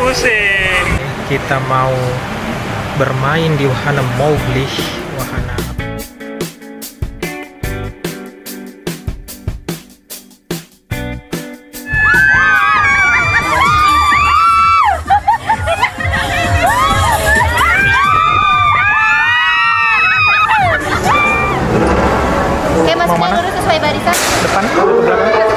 pusing. Kita mau bermain di wahana Mowgli. Wahana Oke, masuknya lurus sesuai barisan. depan ke belakang.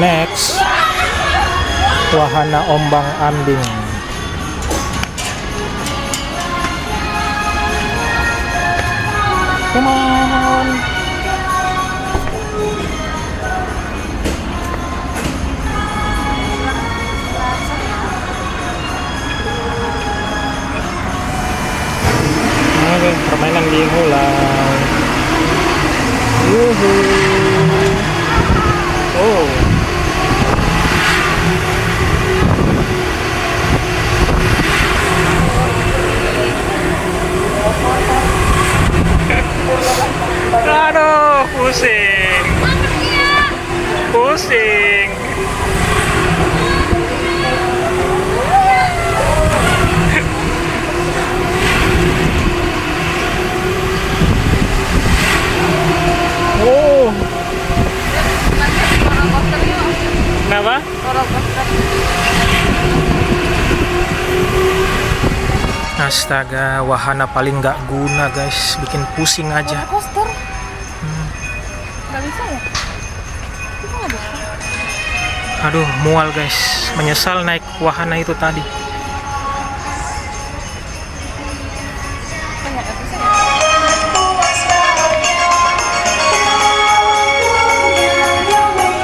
Next, wahana ombang ambing. Come on. Oke, permainan dimulai. Yuhu. Oh. Aduh, pusing. Pusing. Oh. Kenapa? Astaga, wahana paling nggak guna guys, bikin pusing aja. Coaster. Nggak bisa ya? Kita nggak bisa. Aduh, mual guys, menyesal naik wahana itu tadi.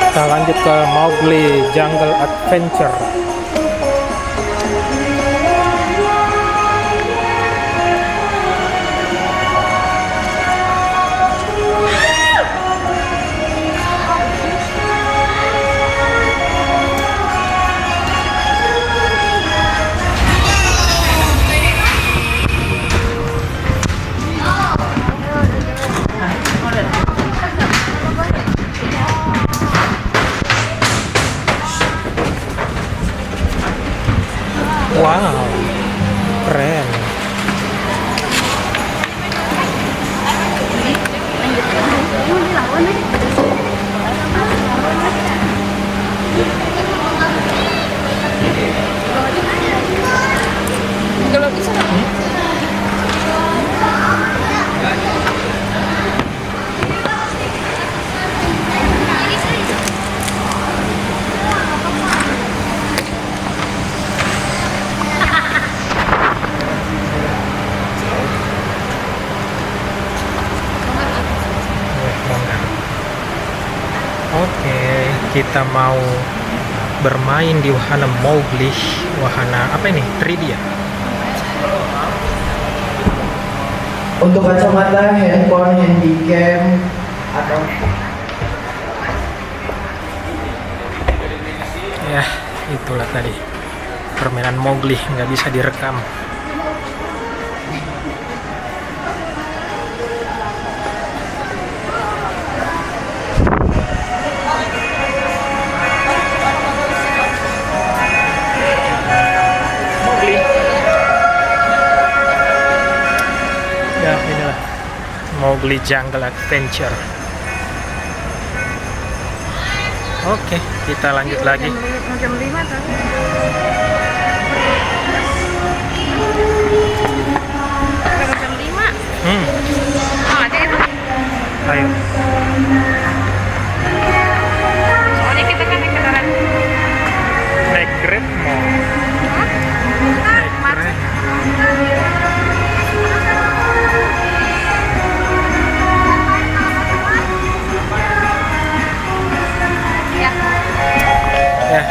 Kita lanjut ke Mowgli Jungle Adventure. Wow, keren. Kalau bisa Oke, kita mau bermain di wahana Mowgli. Wahana apa ini? 3D ya? Untuk kacamata, handphone, handycam, atau Ya, itulah tadi permainan Mowgli, nggak bisa direkam. Ya, inilah Mowgli Jungle Adventure. Oke, kita lanjut lagi. jam 5 tadi. Jam 5. Oh, ada itu. Ayo. Soalnya kita kan naik kendaraan. Naik Grab mau. Naik Grab. Ya,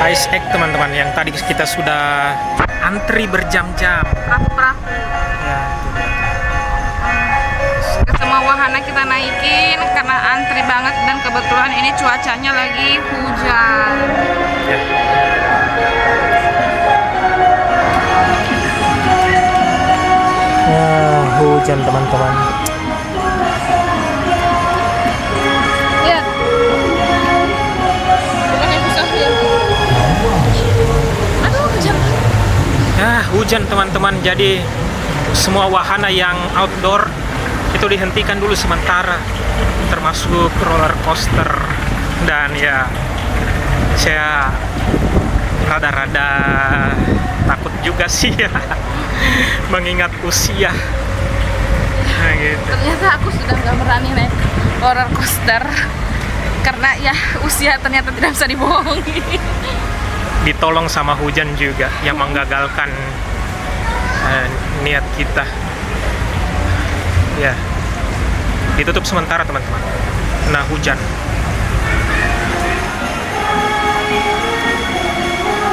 Ice Egg teman-teman, yang tadi kita sudah antri berjam-jam. Perahu-perahu. Ya, Ke semua wahana kita naikin karena antri banget dan kebetulan ini cuacanya lagi hujan. ya. hujan teman-teman. Lihat. Bukannya susah ya. Aduh, hujan. Hujan teman-teman. Jadi semua wahana yang outdoor itu dihentikan dulu sementara, termasuk roller coaster. Dan ya, saya rada-rada takut juga sih ya, mengingat usia. Nah, gitu. Ternyata aku sudah nggak berani naik roller coaster karena ya usia ternyata tidak bisa dibohongi. Ditolong sama hujan juga yang menggagalkan niat kita. Ya, ditutup sementara teman-teman. Nah, hujan.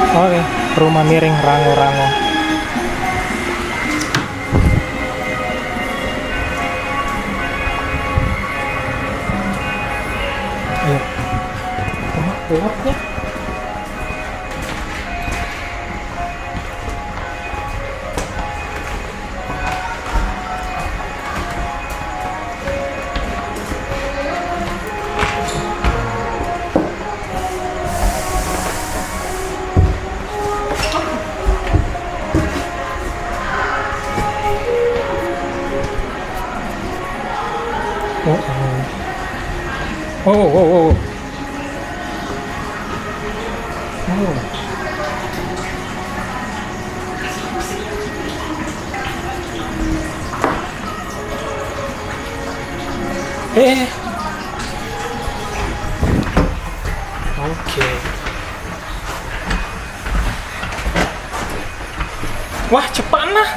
Oke, rumah miring Rango-Rango. Iya. Gelap ya. Oh. Oke. Wah, cepat lah.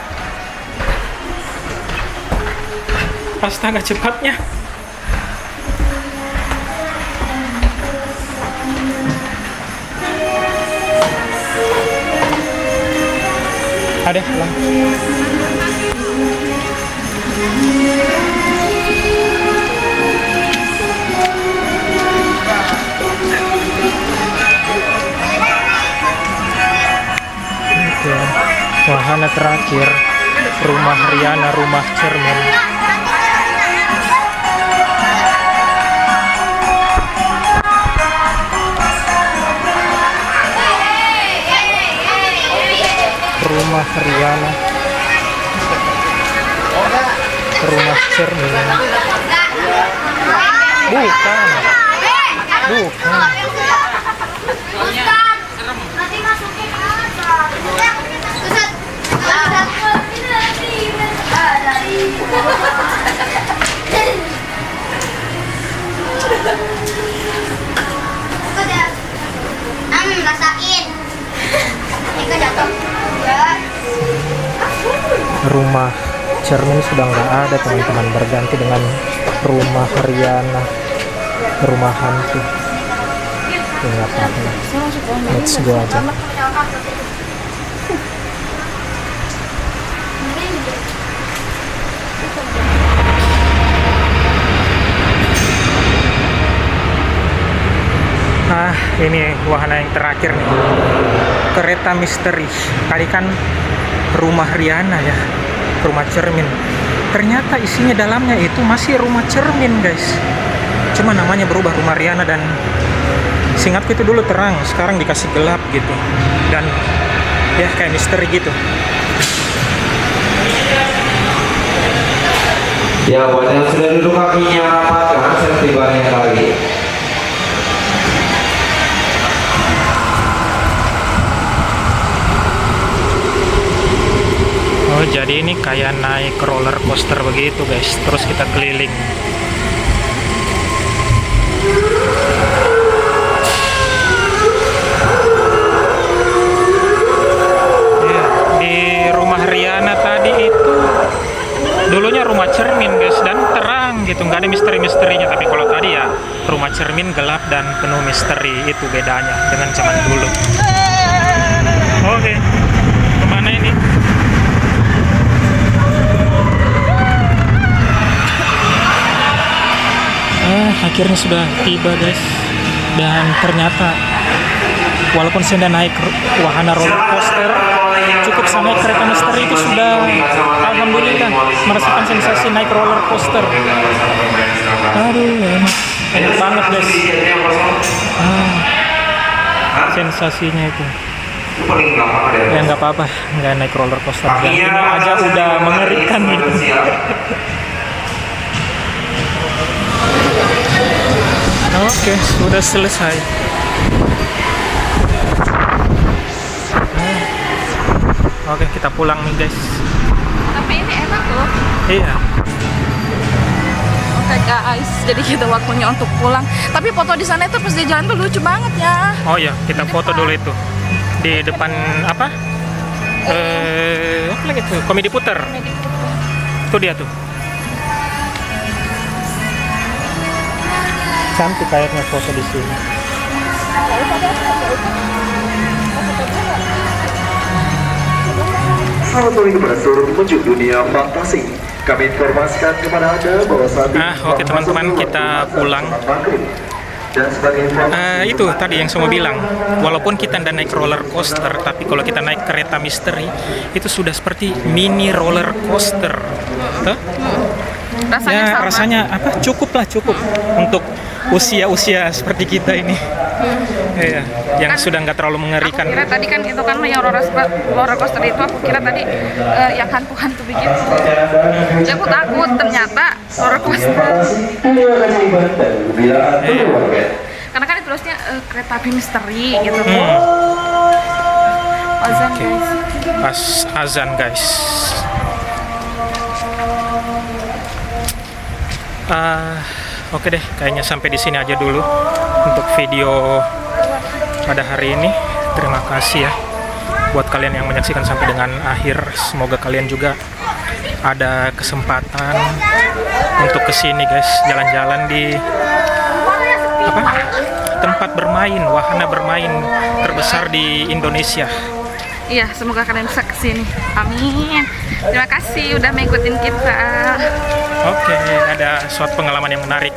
Astaga, cepatnya. Ada lah. Wahana terakhir, rumah Riana, rumah cermin. Rumah Riana, rumah cermin. Bukan. Rasain. Ini jatuh. Rumah cermin sudah nggak ada teman-teman, berganti dengan rumah Riana, rumah hantu. Nggak apa-apa, let's go aja. Ini wahana yang terakhir nih, kereta misteri. Tadi kan rumah Riana ya, rumah cermin. Ternyata isinya dalamnya itu masih rumah cermin guys, cuma namanya berubah rumah Riana. Dan seingatku itu dulu terang, sekarang dikasih gelap gitu, dan ya kayak misteri gitu. Ya, buat yang sudah duduk kakinya rapatkan seperti banyak kali. Oh, jadi ini kayak naik roller coaster begitu guys, terus kita keliling. Ya, di rumah Riana tadi itu dulunya rumah cermin guys, dan terang gitu, nggak ada misteri-misterinya. Tapi kalau tadi ya rumah cermin gelap dan penuh misteri, itu bedanya dengan zaman dulu. Oke, kemana ini? Akhirnya sudah tiba guys, dan ternyata walaupun saya udah naik wahana roller coaster, cukup saya naik kereta misteri itu sudah alhamdulillah merasakan sensasi naik roller coaster. Aduh, enak banget guys. Sensasinya itu. Ya nggak apa-apa, nggak naik roller coaster. Yang ini aja udah mengerikan gitu. Oke, sudah selesai. Oke, kita pulang nih guys. Tapi ini enak loh. Iya. Oke guys, jadi kita waktunya untuk pulang. Tapi foto di sana itu pas di jalan tuh lucu banget ya. Oh iya, kita foto dulu itu di depan apa? Apa lagi tuh? Komedi Puter. Itu dia tuh. Cantik kayaknya foto di sini. Selamat pagi berasur menuju dunia fantasi. Kami informasikan kepada Anda bahwa saat ini Oke teman-teman, kita pulang. Dan sebagai Itu tadi yang saya mau bilang, walaupun kita tidak naik roller coaster, tapi kalau kita naik kereta misteri itu sudah seperti mini roller coaster. Tuh? Rasanya sama. Rasanya apa? Cukup untuk usia seperti kita ini. Iya, yang sudah nggak terlalu mengerikan. Aku kira tadi kan itu kan yang roller coaster itu aku kira tadi yang hantu-hantu begitu. Jadi aku takut, ternyata roller coaster. Karena kan terusnya kereta api misteri gitu. Azan guys. Pas azan guys. Oke deh, kayaknya sampai di sini aja dulu untuk video pada hari ini. Terima kasih ya buat kalian yang menyaksikan sampai dengan akhir. Semoga kalian juga ada kesempatan untuk kesini guys, jalan-jalan di tempat bermain, wahana bermain terbesar di Indonesia. Iya, semoga kalian bisa kesini. Amin. Terima kasih udah mengikutin kita. Oke, ada suatu pengalaman yang menarik.